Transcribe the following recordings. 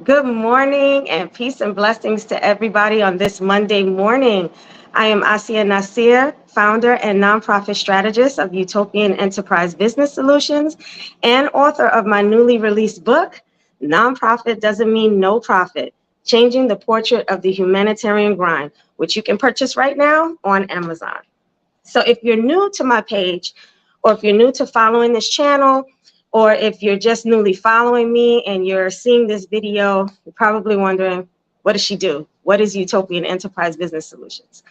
Good morning and peace and blessings to everybody on this Monday morning. I am Asia Nasir, founder and nonprofit strategist of Utopian Enterprise Business Solutions and author of my newly released book, Nonprofit Doesn't Mean No Profit, Changing the Portrait of the Humanitarian Grind, which you can purchase right now on Amazon. So if you're new to my page, or if you're new to following this channel, or if you're just newly following me and you're seeing this video, you're probably wondering, what does she do? What is Utopian Enterprise Business Solutions?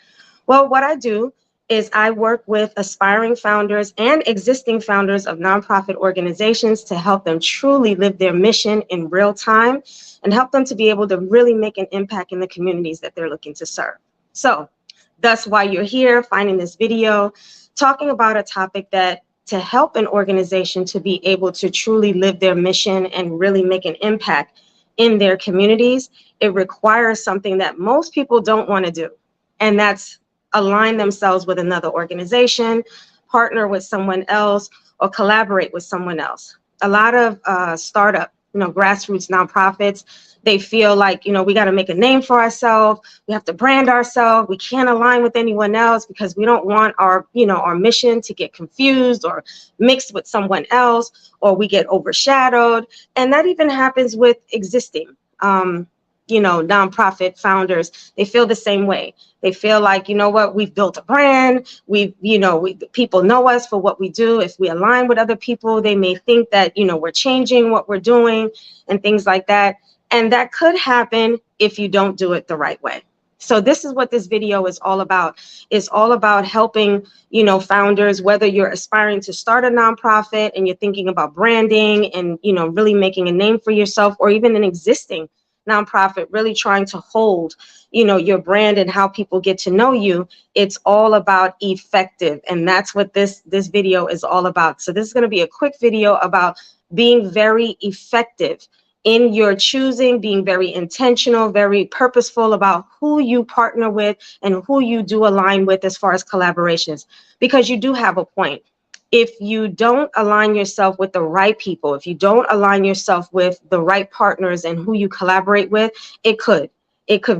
Well, what I do is I work with aspiring founders and existing founders of nonprofit organizations to help them truly live their mission in real time and help them to be able to really make an impact in the communities that they're looking to serve. So that's why you're here finding this video, talking about a topic that to help an organization to be able to truly live their mission and really make an impact in their communities, it requires something that most people don't want to do. And that's align themselves with another organization, partner with someone else, or collaborate with someone else. A lot of startup, grassroots nonprofits, they feel like, we got to make a name for ourselves. We have to brand ourselves. We can't align with anyone else because we don't want our mission to get confused or mixed with someone else, or we get overshadowed. And that even happens with existing, nonprofit founders. They feel the same way. They feel like, we've built a brand. People know us for what we do. If we align with other people, they may think that, we're changing what we're doing and things like that. And that could happen if you don't do it the right way. So this is what this video is all about. It's all about helping, founders, whether you're aspiring to start a nonprofit and you're thinking about branding and, really making a name for yourself, or even an existing nonprofit, really trying to hold, your brand and how people get to know you. It's all about effective. And that's what this video is all about. So this is going to be a quick video about being very effective in your choosing, being very intentional, very purposeful about who you partner with and who you do align with as far as collaborations, because you do have a point. If you don't align yourself with the right people, if you don't align yourself with the right partners and who you collaborate with, it could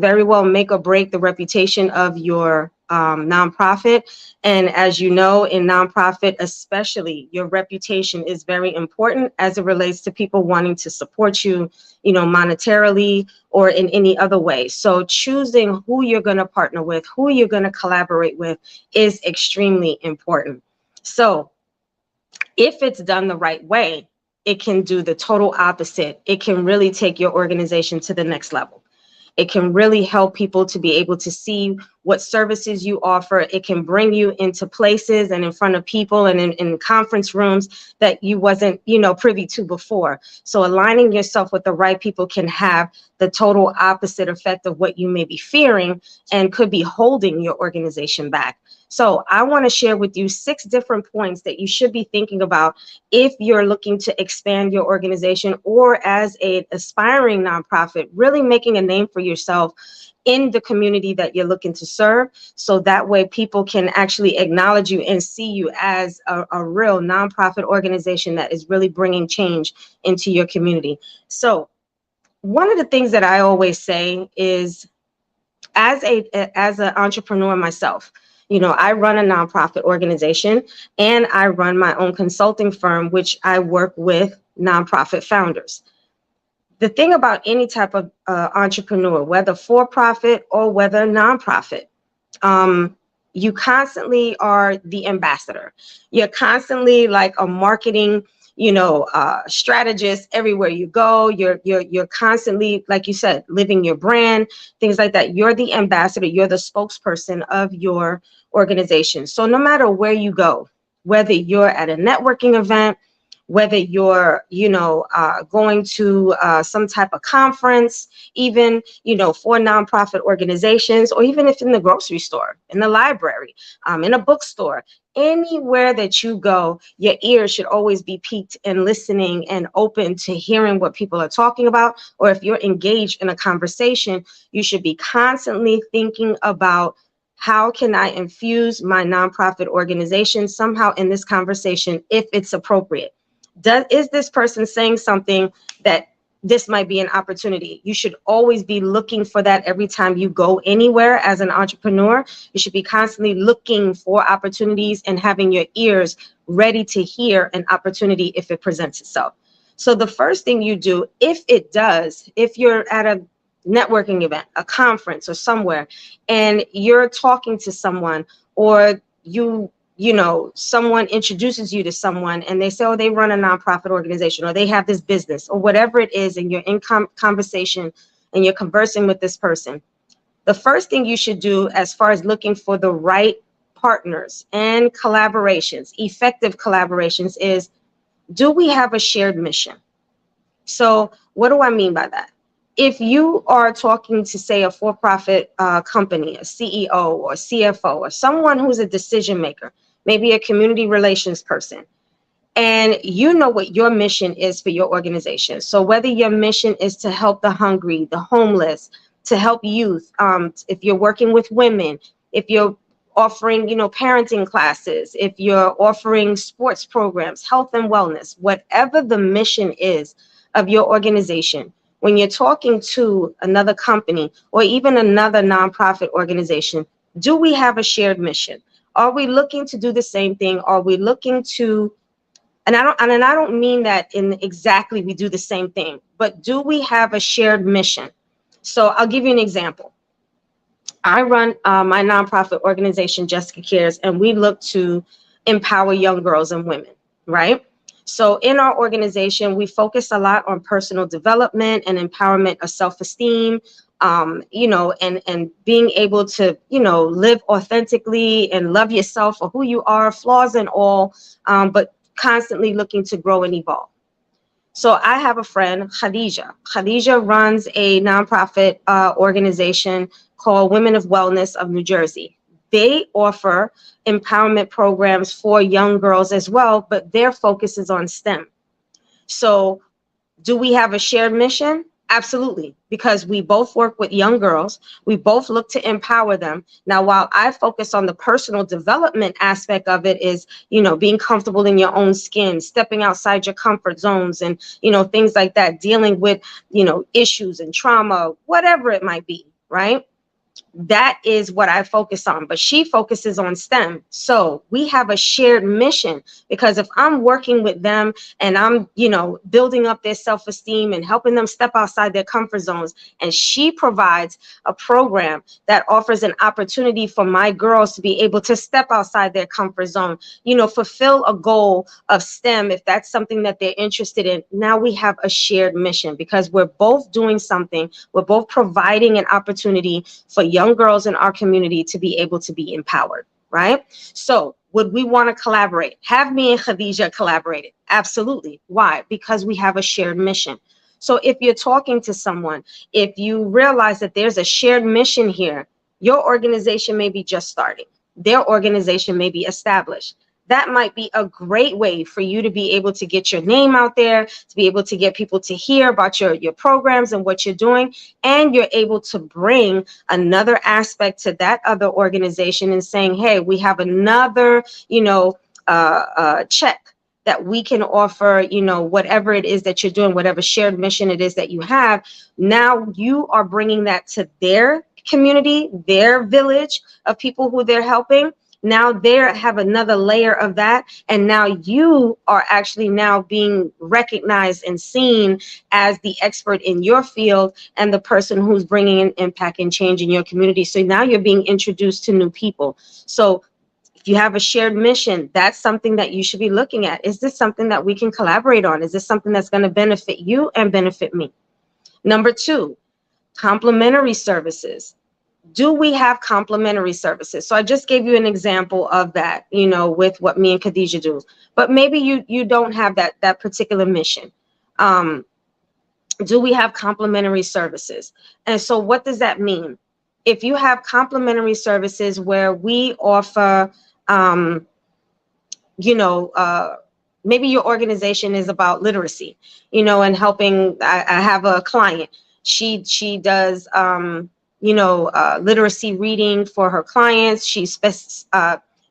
very well make or break the reputation of your nonprofit. And as you know, in nonprofit especially, your reputation is very important as it relates to people wanting to support you, monetarily or in any other way. So choosing who you're going to partner with, who you're going to collaborate with is extremely important. So if it's done the right way, it can do the total opposite. It can really take your organization to the next level. It can really help people to be able to see what services you offer. It can bring you into places and in front of people and in conference rooms that you wasn't, privy to before. So aligning yourself with the right people can have the total opposite effect of what you may be fearing and could be holding your organization back. So I want to share with you 6 different points that you should be thinking about if you're looking to expand your organization, or as an aspiring nonprofit, really making a name for yourself in the community that you're looking to serve. So that way people can actually acknowledge you and see you as a real nonprofit organization that is really bringing change into your community. So one of the things that I always say is, as an entrepreneur myself, I run a nonprofit organization and I run my own consulting firm, which I work with nonprofit founders. The thing about any type of entrepreneur, whether for-profit or whether nonprofit, you constantly are the ambassador. You're constantly like a marketing, strategist everywhere you go. You're constantly, like you said, living your brand, things like that. You're the ambassador. You're the spokesperson of your organization. So no matter where you go, whether you're at a networking event, whether you're, going to some type of conference, even, for nonprofit organizations, or even if in the grocery store, in the library, in a bookstore, anywhere that you go, your ears should always be peaked and listening and open to hearing what people are talking about. Or if you're engaged in a conversation, you should be constantly thinking about, how can I infuse my nonprofit organization somehow in this conversation if it's appropriate? Is this person saying something that this might be an opportunity. You should always be looking for that every time you go anywhere as an entrepreneur. You should be constantly looking for opportunities and having your ears ready to hear an opportunity if it presents itself. So the first thing you do, if you're at a networking event, a conference or somewhere, and you're talking to someone, or someone introduces you to someone and they say, oh, they run a nonprofit organization, or they have this business, or whatever it is, and you're in conversation and you're conversing with this person, the first thing you should do as far as looking for the right partners and collaborations, effective collaborations, is, do we have a shared mission? So what do I mean by that? If you are talking to, say, a for-profit company, a CEO or CFO, or someone who's a decision maker, maybe a community relations person, and you know what your mission is for your organization. So whether your mission is to help the hungry, the homeless, to help youth, if you're working with women, if you're offering, parenting classes, if you're offering sports programs, health and wellness, whatever the mission is of your organization, when you're talking to another company or even another nonprofit organization, do we have a shared mission? Are we looking to do the same thing? Are we looking to, and I don't mean that in exactly we do the same thing, but do we have a shared mission? So I'll give you an example. I run my nonprofit organization, Jessica Cares, and we look to empower young girls and women, right? So in our organization, we focus a lot on personal development and empowerment of self-esteem, and being able to, live authentically and love yourself for who you are, flaws and all, but constantly looking to grow and evolve. So I have a friend, Khadija. Khadija runs a nonprofit organization called Women of Wellness of New Jersey. They offer empowerment programs for young girls as well, but their focus is on STEM. So do we have a shared mission? Absolutely, because we both work with young girls. We both look to empower them. Now, while I focus on the personal development aspect of it, is, being comfortable in your own skin, stepping outside your comfort zones, and, things like that, dealing with, issues and trauma, whatever it might be, right? That is what I focus on, but she focuses on STEM. So we have a shared mission, because if I'm working with them and I'm, building up their self-esteem and helping them step outside their comfort zones, and she provides a program that offers an opportunity for my girls to be able to step outside their comfort zone, fulfill a goal of STEM, if that's something that they're interested in. Now we have a shared mission, because we're both doing something. We're both providing an opportunity for young girls in our community to be able to be empowered, right? So would we want to collaborate? Have me and Khadija collaborated? Absolutely. Why? Because we have a shared mission. So if you're talking to someone, if you realize that there's a shared mission here, your organization may be just starting. Their organization may be established. That might be a great way for you to be able to get your name out there, to be able to get people to hear about your programs and what you're doing. And you're able to bring another aspect to that other organization and saying, hey, we have another, check that we can offer, whatever it is that you're doing, whatever shared mission it is that you have. Now you are bringing that to their community, their village of people who they're helping. Now they have another layer of that. And now you are actually now being recognized and seen as the expert in your field and the person who's bringing an impact and change in your community. So now you're being introduced to new people. So if you have a shared mission, that's something that you should be looking at. Is this something that we can collaborate on? Is this something that's going to benefit you and benefit me? Number two, complementary services. Do we have complementary services? So I just gave you an example of that, with what me and Khadija do. But maybe you don't have that particular mission. Do we have complementary services? And so what does that mean? If you have complementary services where we offer, maybe your organization is about literacy, and helping. I have a client. She does literacy reading for her clients. She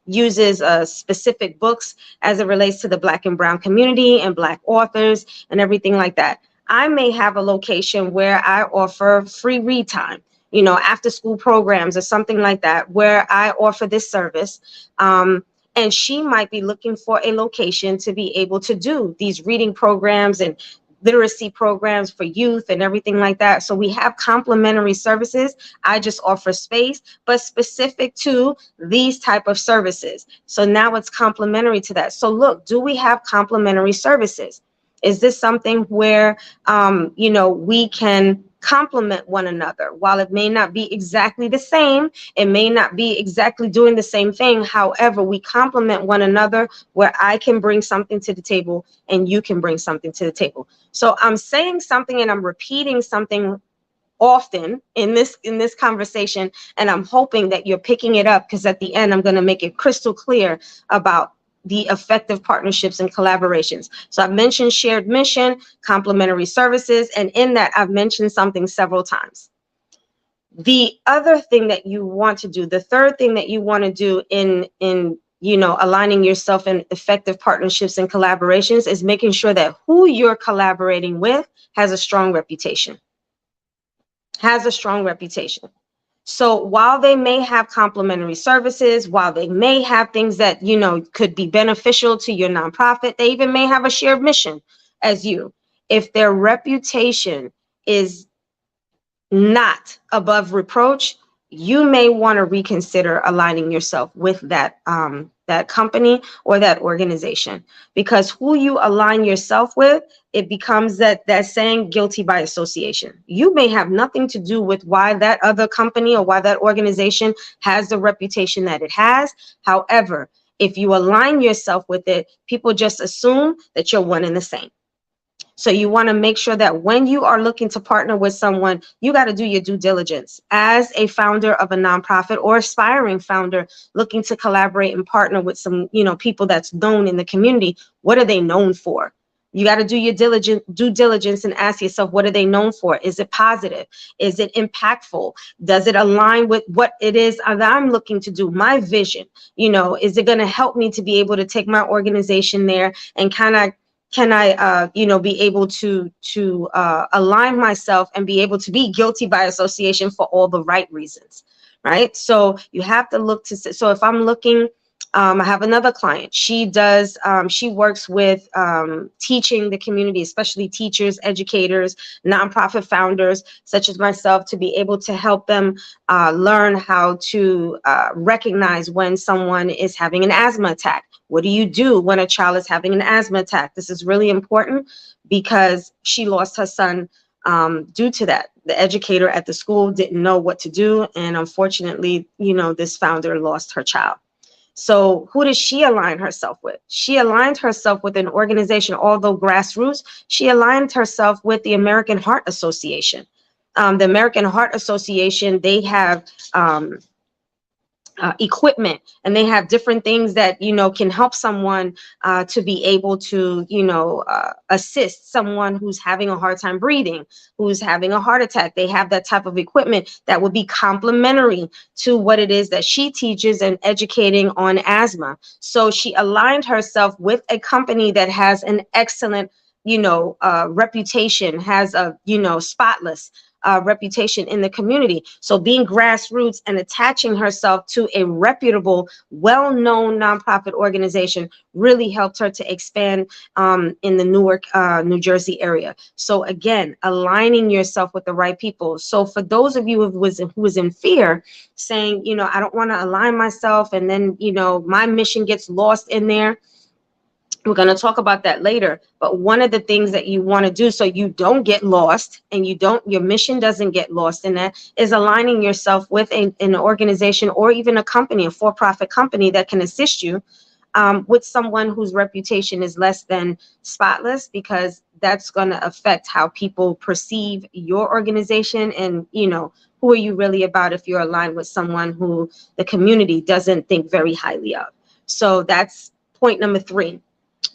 uses specific books as it relates to the Black and Brown community and Black authors and everything like that. I may have a location where I offer free read time, after school programs or something like that, where I offer this service. And she might be looking for a location to be able to do these reading programs and literacy programs for youth and everything like that. So we have complementary services. I just offer space, but specific to these type of services. So now it's complementary to that. So look, do we have complementary services? Is this something where, we can complement one another? While it may not be exactly the same, it may not be exactly doing the same thing. However, we complement one another where I can bring something to the table and you can bring something to the table. So I'm saying something and I'm repeating something often in this conversation, and I'm hoping that you're picking it up, because at the end I'm going to make it crystal clear about the effective partnerships and collaborations. So I've mentioned shared mission, complementary services, and in that I've mentioned something several times. The other thing that you want to do, the third thing that you want to do in aligning yourself in effective partnerships and collaborations, is making sure that who you're collaborating with has a strong reputation. So while they may have complementary services, while they may have things that, could be beneficial to your nonprofit, they even may have a shared mission as you. If their reputation is not above reproach, you may want to reconsider aligning yourself with that company or that organization, because who you align yourself with, it becomes that saying, guilty by association. You may have nothing to do with why that other company or why that organization has the reputation that it has. However, if you align yourself with it, people just assume that you're one and the same. So you want to make sure that when you are looking to partner with someone, you got to do your due diligence. As a founder of a nonprofit or aspiring founder looking to collaborate and partner with some, people that's known in the community, what are they known for? You got to do your due diligence and ask yourself, what are they known for? Is it positive? Is it impactful? Does it align with what it is that I'm looking to do, my vision? Is it going to help me to be able to take my organization there, and can I be able to align myself and be able to be guilty by association for all the right reasons, right? So you have to look to, so if I'm looking, I have another client. She works with teaching the community, especially teachers, educators, nonprofit founders, such as myself, to be able to help them learn how to recognize when someone is having an asthma attack. What do you do when a child is having an asthma attack? This is really important because she lost her son due to that. The educator at the school didn't know what to do. And unfortunately, this founder lost her child. So who does she align herself with? She aligned herself with an organization, although grassroots. She aligned herself with the American Heart Association. The American Heart Association, they have equipment, and they have different things that can help someone to be able to assist someone who's having a hard time breathing, who's having a heart attack. They have that type of equipment that would be complementary to what it is that she teaches and educating on asthma. So she aligned herself with a company that has an excellent reputation, has a spotless reputation in the community. So being grassroots and attaching herself to a reputable, well-known nonprofit organization really helped her to expand in the Newark, New Jersey area. So again, aligning yourself with the right people. So for those of you who was in fear, saying, I don't want to align myself, and then, my mission gets lost in there. We're going to talk about that later. But one of the things that you want to do so you don't get lost and your mission doesn't get lost in that, is aligning yourself with an organization or even a company, a for-profit company that can assist you with someone whose reputation is less than spotless, because that's going to affect how people perceive your organization. And, who are you really about if you're aligned with someone who the community doesn't think very highly of? So that's point number 3.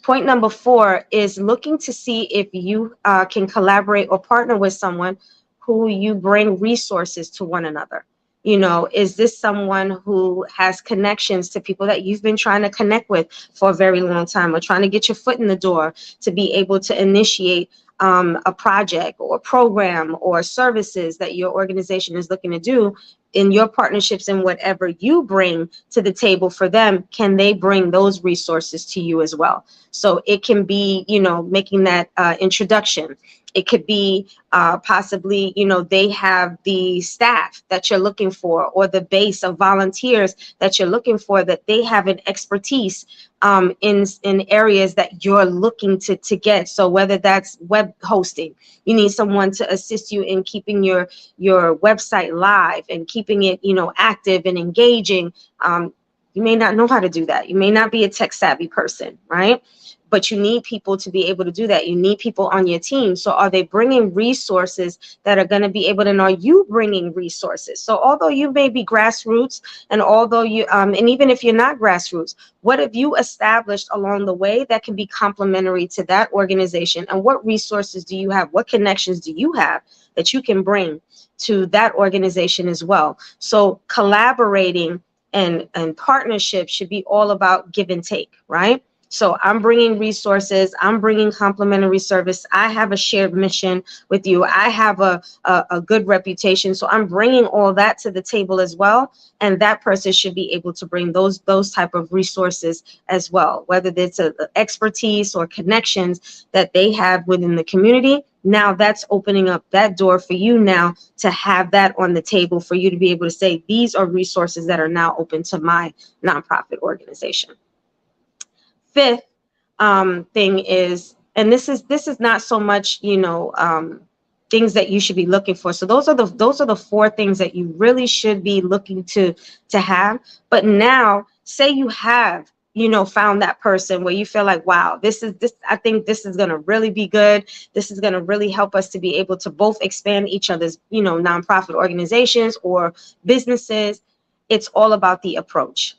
Point number 4 is looking to see if you can collaborate or partner with someone who you bring resources to one another. Is this someone who has connections to people that you've been trying to connect with for a very long time, or trying to get your foot in the door to be able to initiate a project or program or services that your organization is looking to do, in your partnerships and whatever you bring to the table for them, can they bring those resources to you as well? So it can be, making that introduction. It could be possibly, they have the staff that you're looking for, or the base of volunteers that you're looking for, that they have an expertise in areas that you're looking to get. So whether that's web hosting, you need someone to assist you in keeping your website live and keeping it, active and engaging. You may not know how to do that. You may not be a tech savvy person, right? But you need people to be able to do that. You need people on your team. So are they bringing resources that are going to be able to, and are you bringing resources? So although you may be grassroots, and although you, and even if you're not grassroots, what have you established along the way that can be complementary to that organization? And what resources do you have? What connections do you have that you can bring to that organization as well? So collaborating and partnership should be all about give and take, right? So I'm bringing resources, I'm bringing complementary service. I have a shared mission with you. I have a good reputation. So I'm bringing all that to the table as well. And that person should be able to bring those type of resources as well, whether it's a expertise or connections that they have within the community. Now that's opening up that door for you now to have that on the table for you to be able to say, these are resources that are now open to my nonprofit organization. Fifth thing is, and this is not so much, things that you should be looking for. So those are the four things that you really should be looking to have. But now, say you have, found that person where you feel like, wow, I think this is going to really be good. This is going to really help us to be able to both expand each other's, nonprofit organizations or businesses. It's all about the approach.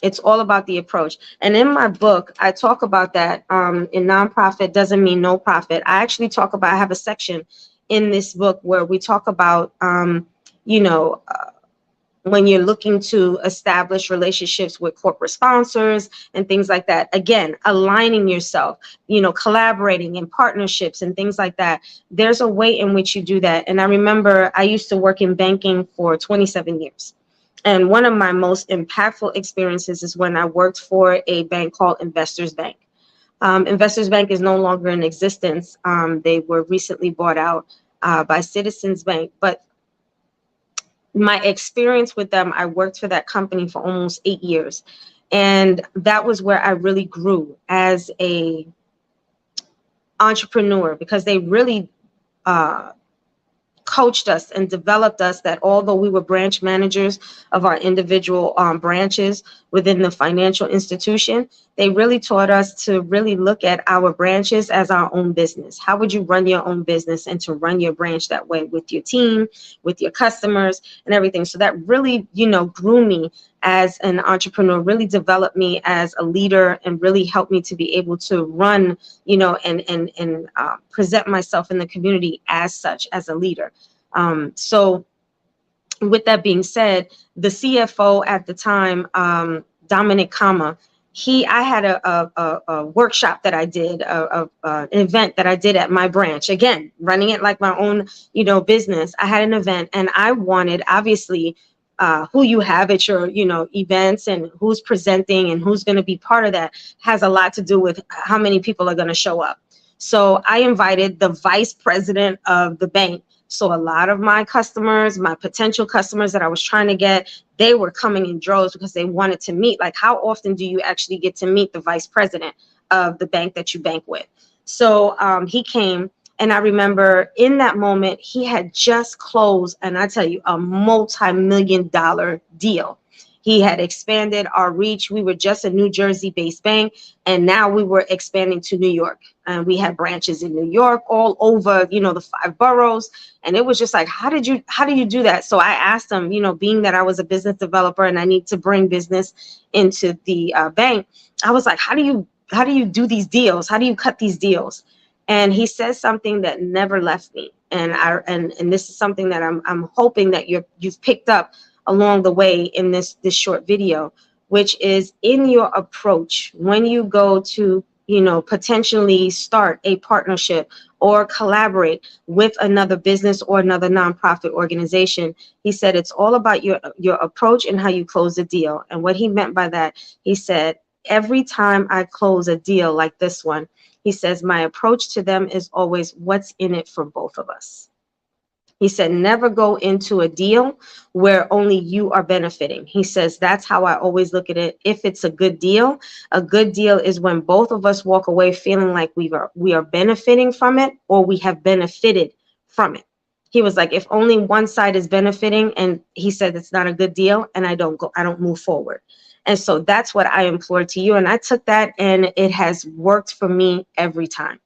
It's all about the approach. And in my book, I talk about that. In nonprofit doesn't mean no profit. I actually talk about, I have a section in this book where we talk about, when you're looking to establish relationships with corporate sponsors and things like that. Again, aligning yourself, collaborating in partnerships and things like that. There's a way in which you do that. And I remember I used to work in banking for 27 years. And one of my most impactful experiences is when I worked for a bank called Investors Bank. Investors Bank is no longer in existence. They were recently bought out by Citizens Bank. But my experience with them, I worked for that company for almost 8 years. And that was where I really grew as a entrepreneur, because they really coached us and developed us, that although we were branch managers of our individual branches within the financial institution, they really taught us to really look at our branches as our own business. How would you run your own business, and to run your branch that way with your team, with your customers and everything. So that really, grew me as an entrepreneur, really developed me as a leader, and really helped me to be able to run, and present myself in the community as such, as a leader. So with that being said, the CFO at the time, Dominic Kama, I had a workshop that I did, an event that I did at my branch. Again, running it like my own, business. I had an event, and I wanted, obviously, who you have at your, events, and who's presenting and who's going to be part of that has a lot to do with how many people are going to show up. So I invited the vice president of the bank. So a lot of my customers, my potential customers that I was trying to get, they were coming in droves because they wanted to meet. Like, how often do you actually get to meet the vice president of the bank that you bank with? So he came, and I remember in that moment, he had just closed, and I tell you, a multi-million-dollar deal. He had expanded our reach. We were just a New Jersey-based bank, and now we were expanding to New York. And we had branches in New York, all over, the 5 boroughs. And it was just like, how do you do that? So I asked him, being that I was a business developer and I need to bring business into the bank, I was like, how do you do these deals? How do you cut these deals? And he says something that never left me. And this is something that I'm hoping that you've picked up along the way in this short video, which is, in your approach, when you go to potentially start a partnership or collaborate with another business or another nonprofit organization. He said it's all about your approach and how you close the deal. And what he meant by that, he said, every time I close a deal like this one, he says, my approach to them is always what's in it for both of us. He said, never go into a deal where only you are benefiting. He says, that's how I always look at it. If it's a good deal is when both of us walk away feeling like we are benefiting from it, or we have benefited from it. He was like, if only one side is benefiting, and he said it's not a good deal, and I don't move forward. And so that's what I implore to you. And I took that, and it has worked for me every time.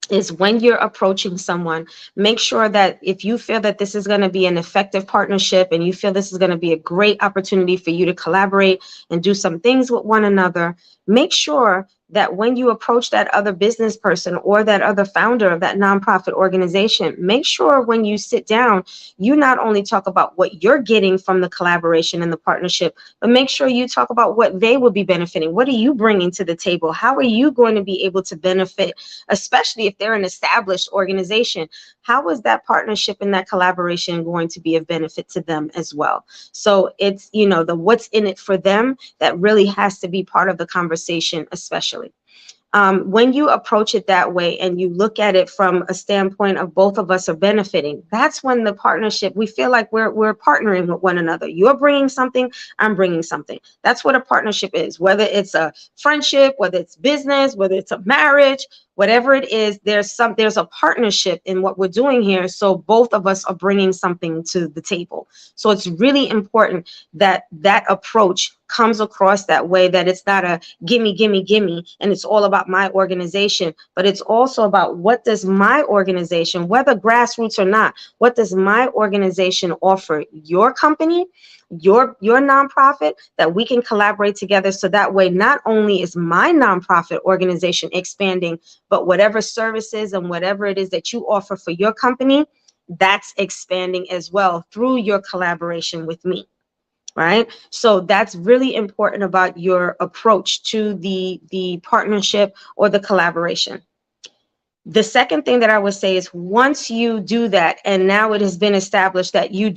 Is when you're approaching someone, make sure that if you feel that this is going to be an effective partnership and you feel this is going to be a great opportunity for you to collaborate and do some things with one another, make sure that when you approach that other business person or that other founder of that nonprofit organization, make sure when you sit down, you not only talk about what you're getting from the collaboration and the partnership, but make sure you talk about what they will be benefiting. What are you bringing to the table? How are you going to be able to benefit, especially if they're an established organization? How is that partnership and that collaboration going to be of benefit to them as well? So it's, the what's in it for them that really has to be part of the conversation, especially. When you approach it that way and you look at it from a standpoint of both of us are benefiting, that's when the partnership, we feel like we're partnering with one another. You're bringing something, I'm bringing something. That's what a partnership is, whether it's a friendship, whether it's business, whether it's a marriage, whatever it is, there's a partnership in what we're doing here. So both of us are bringing something to the table. So it's really important that that approach comes across that way, that it's not a gimme, gimme, gimme, and it's all about my organization, but it's also about what does my organization, whether grassroots or not, what does my organization offer your company, your nonprofit, that we can collaborate together. So that way, not only is my nonprofit organization expanding, but whatever services and whatever it is that you offer for your company, that's expanding as well through your collaboration with me. Right? So that's really important about your approach to the partnership or the collaboration. The second thing that I would say is once you do that, and now it has been established that you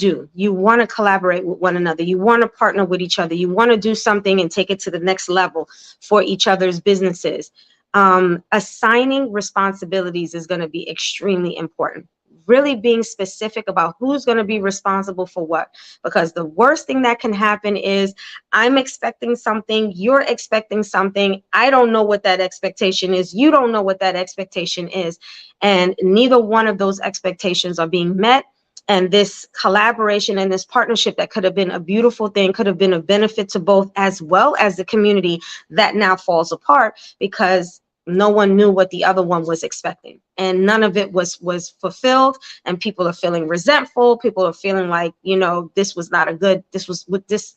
want to collaborate with one another, you want to partner with each other, you want to do something and take it to the next level for each other's businesses, assigning responsibilities is going to be extremely important. Really being specific about who's going to be responsible for what, because the worst thing that can happen is I'm expecting something, you're expecting something, I don't know what that expectation is, you don't know what that expectation is, and neither one of those expectations are being met. And this collaboration and this partnership that could have been a beautiful thing, could have been of benefit to both as well as the community, that now falls apart because no one knew what the other one was expecting, and none of it was fulfilled. And people are feeling resentful. People are feeling like, this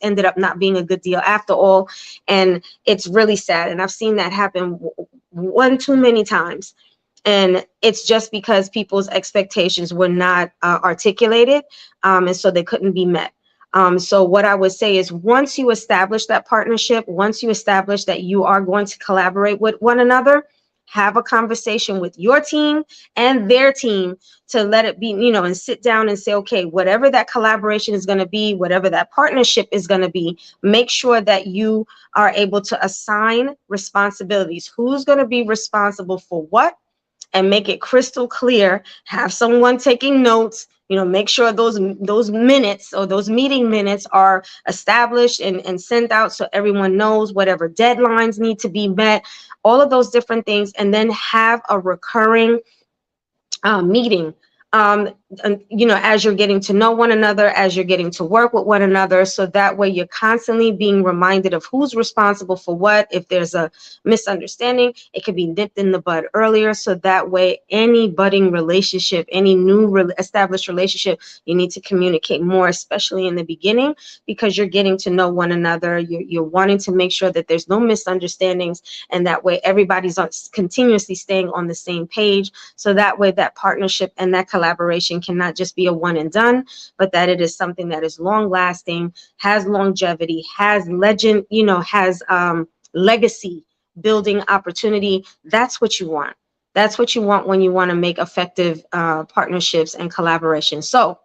ended up not being a good deal after all. And it's really sad. And I've seen that happen one too many times. And it's just because people's expectations were not articulated, and so they couldn't be met. So what I would say is once you establish that partnership, once you establish that you are going to collaborate with one another, have a conversation with your team and their team to let it be, and sit down and say, okay, whatever that collaboration is going to be, whatever that partnership is going to be, make sure that you are able to assign responsibilities. Who's going to be responsible for what? And make it crystal clear. Have someone taking notes. Make sure those minutes or those meeting minutes are established and sent out so everyone knows whatever deadlines need to be met, all of those different things, and then have a recurring meeting. As you're getting to know one another, as you're getting to work with one another, so that way you're constantly being reminded of who's responsible for what. If there's a misunderstanding, it can be nipped in the bud earlier, so that way any budding relationship, any new established relationship, you need to communicate more, especially in the beginning, because you're getting to know one another. You're wanting to make sure that there's no misunderstandings, and that way everybody's continuously staying on the same page, so that way that partnership and that collaboration cannot just be a one and done, but that it is something that is long lasting, has longevity, has legend, has legacy building opportunity. That's what you want. That's what you want when you want to make effective partnerships and collaboration. So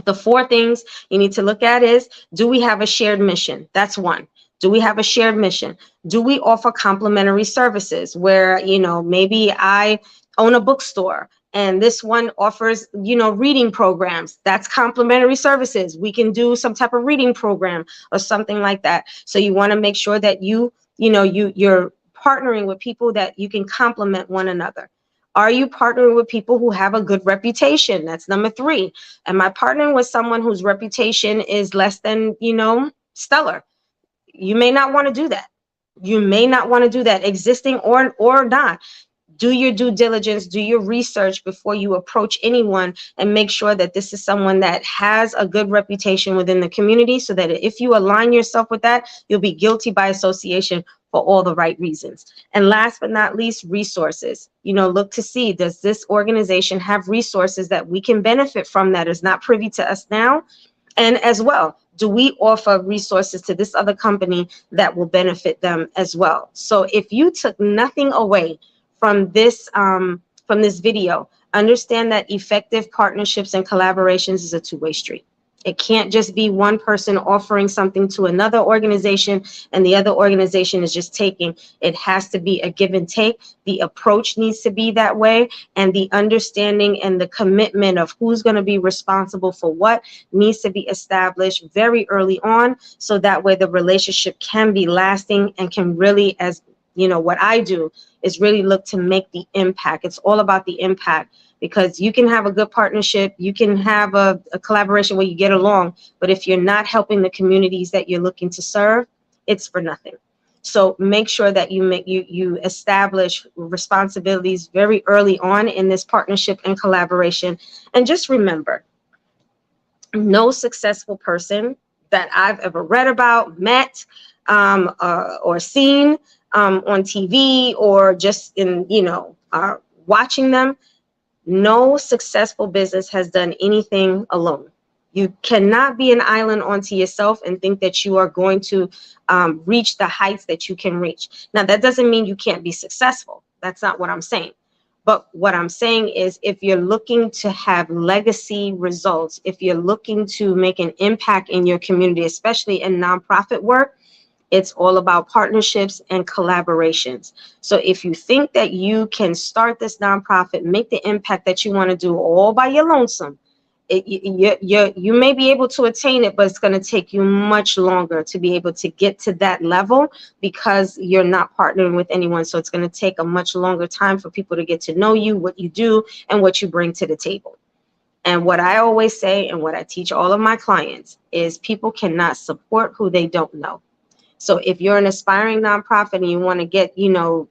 the four things you need to look at is, do we have a shared mission? That's one. Do we have a shared mission? Do we offer complementary services where, maybe I own a bookstore and this one offers, reading programs? That's complementary services. We can do some type of reading program or something like that. So you want to make sure that you're partnering with people that you can complement one another. Are you partnering with people who have a good reputation? That's number three. Am I partnering with someone whose reputation is less than, stellar? You may not want to do that. You may not want to do that, existing or not. Do your due diligence, do your research before you approach anyone, and make sure that this is someone that has a good reputation within the community, so that if you align yourself with that, you'll be guilty by association for all the right reasons. And last but not least, resources. Look to see, does this organization have resources that we can benefit from that is not privy to us now? And as well, do we offer resources to this other company that will benefit them as well? So if you took nothing away from this video, understand that effective partnerships and collaborations is a two-way street. It can't just be one person offering something to another organization and the other organization is just taking. It has to be a give and take. The approach needs to be that way, and the understanding and the commitment of who's going to be responsible for what needs to be established very early on, so that way the relationship can be lasting and can really, as what I do is really look to make the impact. It's all about the impact, because you can have a good partnership, you can have a collaboration where you get along, but if you're not helping the communities that you're looking to serve, it's for nothing. So make sure that you establish responsibilities very early on in this partnership and collaboration. And just remember, no successful person that I've ever read about, met, or seen on TV or just in, watching them, no successful business has done anything alone. You cannot be an island onto yourself and think that you are going to reach the heights that you can reach. Now, that doesn't mean you can't be successful. That's not what I'm saying. But what I'm saying is, if you're looking to have legacy results, if you're looking to make an impact in your community, especially in nonprofit work, it's all about partnerships and collaborations. So if you think that you can start this nonprofit, make the impact that you want to do all by your lonesome, you may be able to attain it, but it's going to take you much longer to be able to get to that level, because you're not partnering with anyone. So it's going to take a much longer time for people to get to know you, what you do, and what you bring to the table. And what I always say, and what I teach all of my clients, is people cannot support who they don't know. So if you're an aspiring nonprofit and you want to get, your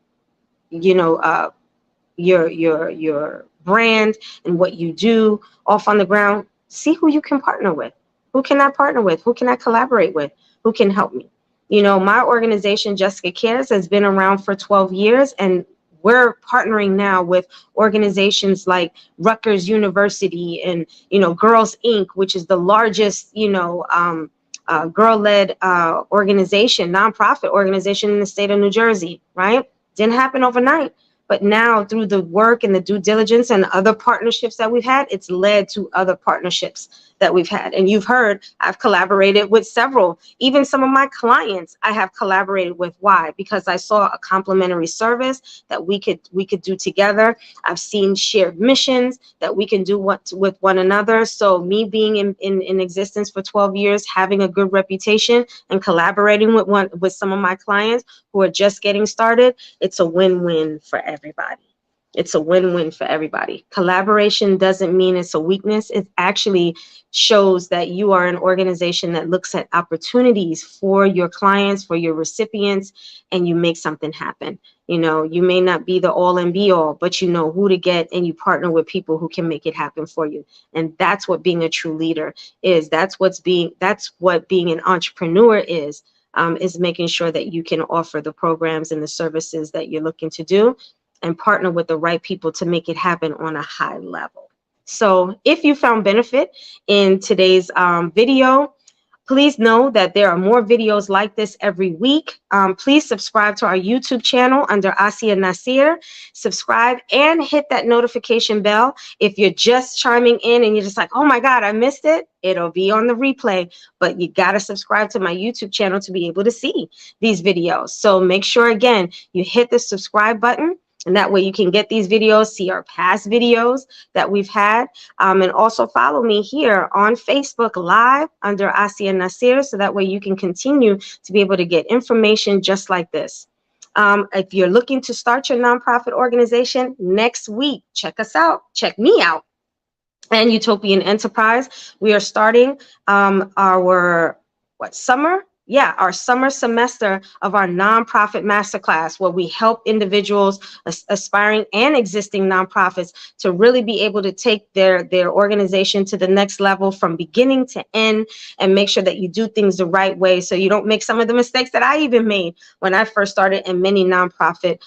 brand and what you do off on the ground, see who you can partner with. Who can I partner with? Who can I collaborate with? Who can help me? My organization, Jessica Cares, has been around for 12 years, and we're partnering now with organizations like Rutgers University and, Girls Inc., which is the largest, girl-led organization, nonprofit organization in the state of New Jersey, right? Didn't happen overnight. But now, through the work and the due diligence and other partnerships that we've had, it's led to other partnerships that we've had. And you've heard, I've collaborated with several, even some of my clients I have collaborated with. Why? Because I saw a complementary service that we could do together. I've seen shared missions that we can do with one another. So me being in existence for 12 years, having a good reputation and collaborating with some of my clients who are just getting started, it's a win-win for everybody. It's a win-win for everybody. Collaboration doesn't mean it's a weakness. It actually shows that you are an organization that looks at opportunities for your clients, for your recipients, and you make something happen. You may not be the all and be all, but you know who to get, and you partner with people who can make it happen for you. And that's what being a true leader is. That's what being an entrepreneur is making sure that you can offer the programs and the services that you're looking to do, and partner with the right people to make it happen on a high level. So if you found benefit in today's video, Please know that there are more videos like this every week. Please subscribe to our YouTube channel under Asia Nasir. Subscribe and hit that notification bell. If you're just chiming in and you're just like, oh my God, I missed it, it'll be on the replay. But you got to subscribe to my YouTube channel to be able to see these videos. So make sure, again, you hit the subscribe button. And that way you can get these videos, see our past videos that we've had. And also follow me here on Facebook Live under Asia Nasir, so that way you can continue to be able to get information just like this. If you're looking to start your nonprofit organization next week, check us out. Check me out. And Utopian Enterprise. We are starting our summer? Yeah, our summer semester of our nonprofit masterclass, where we help individuals, aspiring and existing nonprofits, to really be able to take their organization to the next level from beginning to end, and make sure that you do things the right way, so you don't make some of the mistakes that I even made when I first started, and many nonprofit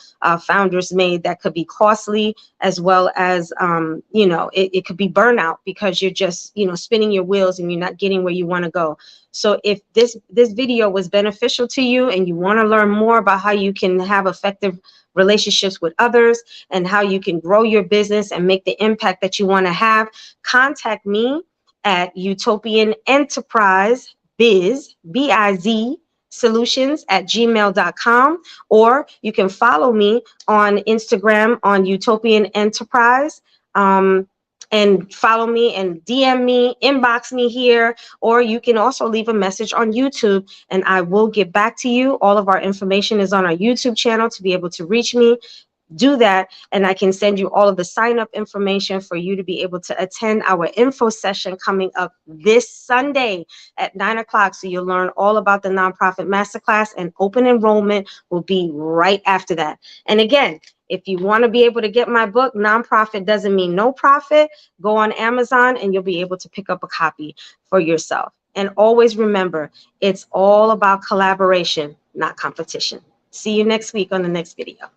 founders made, that could be costly, as well as it could be burnout, because you're just spinning your wheels and you're not getting where you want to go. So if this video was beneficial to you and you want to learn more about how you can have effective relationships with others and how you can grow your business and make the impact that you want to have, contact me at Utopian Enterprise Biz, B-I-Z, solutions@gmail.com, or you can follow me on Instagram on Utopian Enterprise. And follow me and DM me, inbox me here, or you can also leave a message on YouTube and I will get back to you. All of our information is on our YouTube channel to be able to reach me. Do that, and I can send you all of the sign-up information for you to be able to attend our info session coming up this Sunday at 9 o'clock. So you'll learn all about the Nonprofit Masterclass, and open enrollment will be right after that. And again, if you want to be able to get my book, Nonprofit Doesn't Mean No Profit, go on Amazon and you'll be able to pick up a copy for yourself. And always remember, it's all about collaboration, not competition. See you next week on the next video.